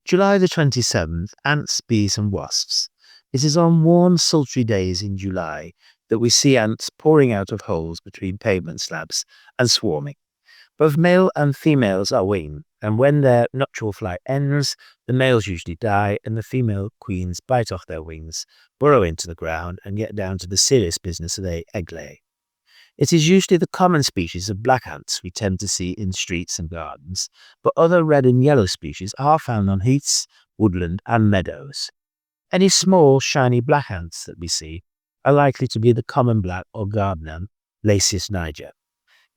July the 27th, ants, bees and wasps. It is on warm, sultry days in July that we see ants pouring out of holes between pavement slabs and swarming. Both male and females are winged, and when their nuptial flight ends, the males usually die and the female queens bite off their wings, burrow into the ground and get down to the serious business of egg lay. It is usually the common species of black ants we tend to see in streets and gardens, but other red and yellow species are found on heaths, woodland and meadows. Any small, shiny black ants that we see are likely to be the common black or garden ant, Lasius niger.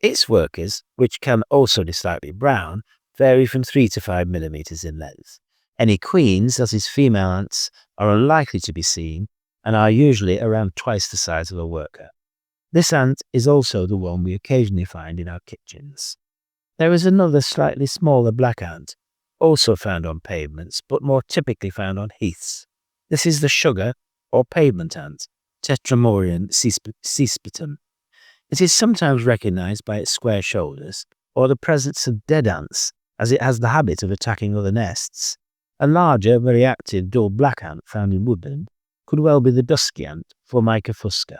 Its workers, which can also be slightly brown, vary from 3 to 5 millimeters in length. Any queens, as is female ants, are unlikely to be seen and are usually around twice the size of a worker. This ant is also the one we occasionally find in our kitchens. There is another slightly smaller black ant, also found on pavements, but more typically found on heaths. This is the sugar or pavement ant, Tetramorion cespetum. It is sometimes recognized by its square shoulders or the presence of dead ants, as it has the habit of attacking other nests. A larger, very active, dull black ant found in woodland could well be the dusky ant, Formica fusca.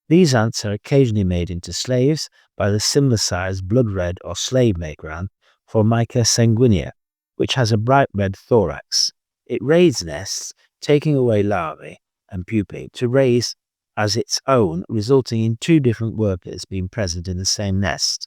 These ants are occasionally made into slaves by the similar-sized blood-red or slave-maker ant, Formica sanguinea, which has a bright red thorax. It raids nests, taking away larvae and pupae to raise as its own, resulting in 2 different workers being present in the same nest.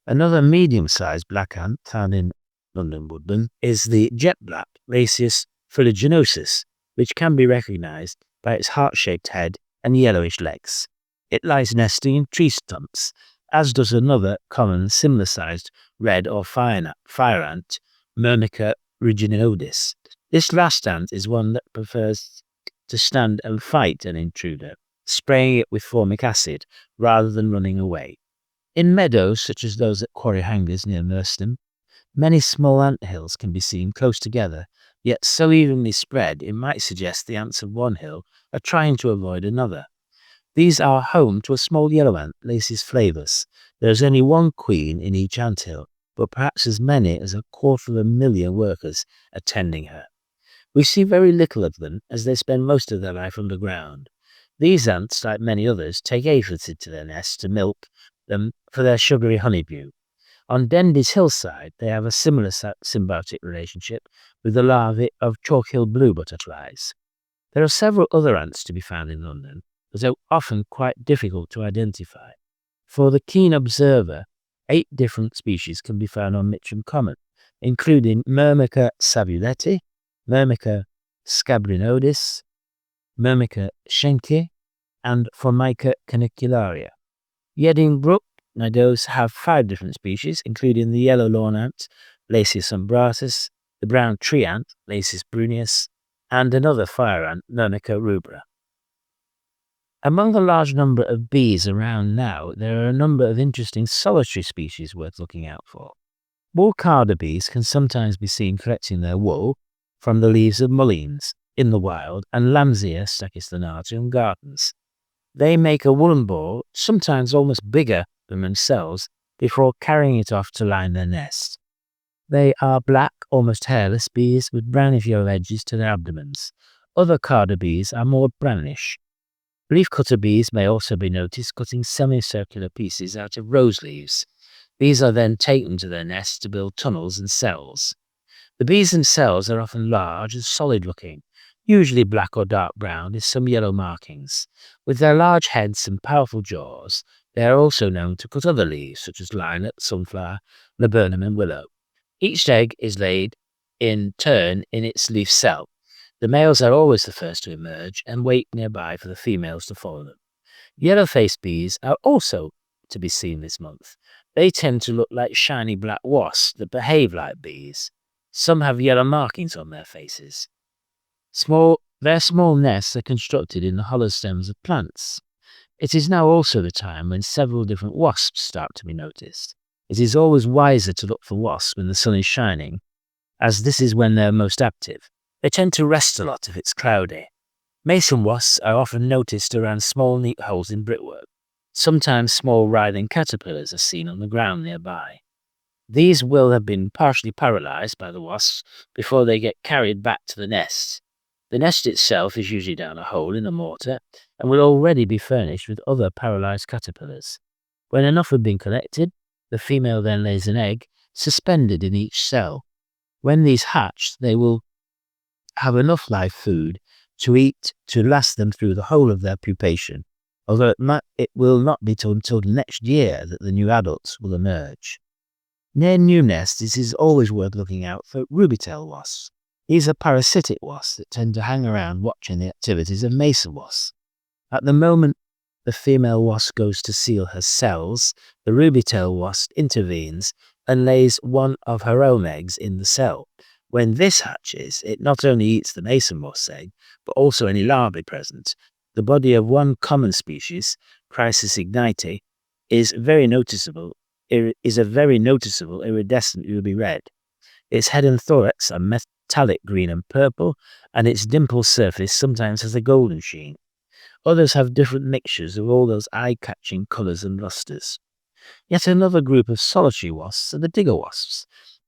Another medium-sized black ant found in London woodland is the jet black Lasius fuliginosus, which can be recognized by its heart-shaped head and yellowish legs. It lies nesting in tree stumps, as does another common similar-sized red or fire ant, Myrmica ruginodis. This last ant is one that prefers to stand and fight an intruder, spraying it with formic acid rather than running away. In meadows such as those at Quarry Hangers near Merstham, many small ant hills can be seen close together, yet so evenly spread it might suggest the ants of one hill are trying to avoid another. These are home to a small yellow ant, Lasius flavus. There is only one queen in each anthill, but perhaps as many as 250,000 workers attending her. We see very little of them as they spend most of their life underground. These ants, like many others, take aphids into their nests to milk them for their sugary honeydew. On Dendy's hillside, they have a similar symbiotic relationship with the larvae of chalk-hill blue butterflies. There are several other ants to be found in London, but are often quite difficult to identify. For the keen observer, 8 different species can be found on Mitcham Common, including Myrmica savuleti, Myrmica scabrinodis, Myrmica schenki, and Formica canicularia. Yedding Brook meadows have 5 different species, including the yellow lawn ant, Lasius umbratus, the brown tree ant, Lasius bruneus, and another fire ant, Myrmica rubra. Among the large number of bees around now, there are a number of interesting solitary species worth looking out for. Wool-carder bees can sometimes be seen collecting their wool from the leaves of mulleins in the wild and Lamsia stachystonata in gardens. They make a woolen ball, sometimes almost bigger than themselves, before carrying it off to line their nest. They are black, almost hairless bees with brownish-yellow edges to their abdomens. Other carder bees are more brownish. Leaf-cutter bees may also be noticed cutting semicircular pieces out of rose leaves. These are then taken to their nests to build tunnels and cells. The bees themselves are often large and solid-looking, usually black or dark brown with some yellow markings. With their large heads and powerful jaws, they are also known to cut other leaves such as lilac, sunflower, laburnum and willow. Each egg is laid in turn in its leaf cell. The males are always the first to emerge and wait nearby for the females to follow them. Yellow-faced bees are also to be seen this month. They tend to look like shiny black wasps that behave like bees. Some have yellow markings on their faces. Their small nests are constructed in the hollow stems of plants. It is now also the time when several different wasps start to be noticed. It is always wiser to look for wasps when the sun is shining, as this is when they are most active. They tend to rest a lot if it's cloudy. Mason wasps are often noticed around small neat holes in brickwork. Sometimes small writhing caterpillars are seen on the ground nearby. These will have been partially paralyzed by the wasps before they get carried back to the nest. The nest itself is usually down a hole in the mortar and will already be furnished with other paralyzed caterpillars. When enough have been collected, the female then lays an egg suspended in each cell. When these hatch, they will have enough live food to eat to last them through the whole of their pupation, although it will not be until next year that the new adults will emerge. Near new nests, it is always worth looking out for ruby-tailed wasps. These are parasitic wasps that tend to hang around watching the activities of mason wasps. At the moment the female wasp goes to seal her cells, the ruby-tailed wasp intervenes and lays one of her own eggs in the cell. When this hatches, it not only eats the mason wasp's egg, but also any larvae present. The body of one common species, Chrysis ignite, is a very noticeable iridescent ruby red. Its head and thorax are metallic green and purple, and its dimpled surface sometimes has a golden sheen. Others have different mixtures of all those eye-catching colours and lustres. Yet another group of solitary wasps are the digger wasps.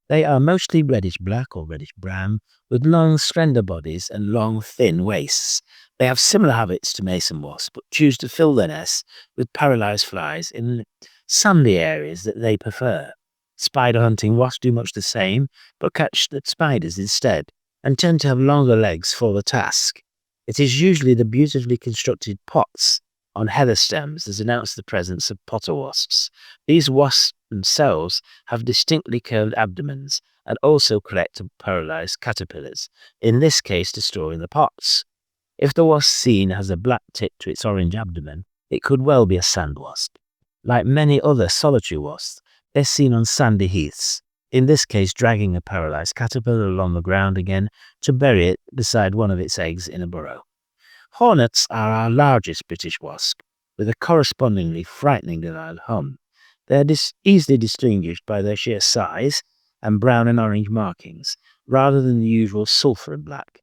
They are mostly reddish-black or reddish-brown, with long, slender bodies and long, thin waists. They have similar habits to mason wasps, but choose to fill their nests with paralysed flies in sandy areas that they prefer. Spider-hunting wasps do much the same, but catch the spiders instead, and tend to have longer legs for the task. It is usually the beautifully constructed pots on heather stems that announce the presence of potter wasps. These wasps themselves have distinctly curved abdomens and also collect paralysed caterpillars, in this case destroying the pots. If the wasp seen has a black tip to its orange abdomen, it could well be a sand wasp. Like many other solitary wasps, they're seen on sandy heaths, in this case dragging a paralysed caterpillar along the ground again to bury it beside one of its eggs in a burrow. Hornets are our largest British wasp, with a correspondingly frighteningly loud hum. They are easily distinguished by their sheer size and brown and orange markings, rather than the usual sulphur and black.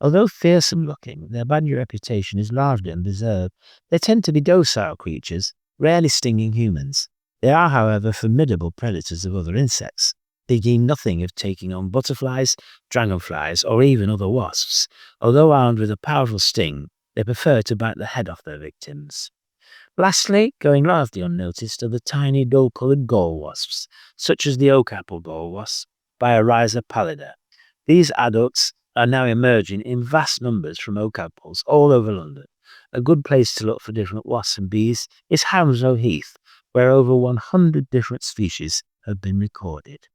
Although fearsome looking, their bad reputation is largely undeserved. They tend to be docile creatures, rarely stinging humans. They are, however, formidable predators of other insects, thinking nothing of taking on butterflies, dragonflies, or even other wasps. Although armed with a powerful sting, they prefer to bite the head off their victims. Lastly, going largely unnoticed are the tiny dull-coloured gall wasps, such as the oak-apple gall wasp, Biorhiza pallida. These adults are now emerging in vast numbers from oak apples all over London. A good place to look for different wasps and bees is Hounslow Heath, where over 100 different species have been recorded.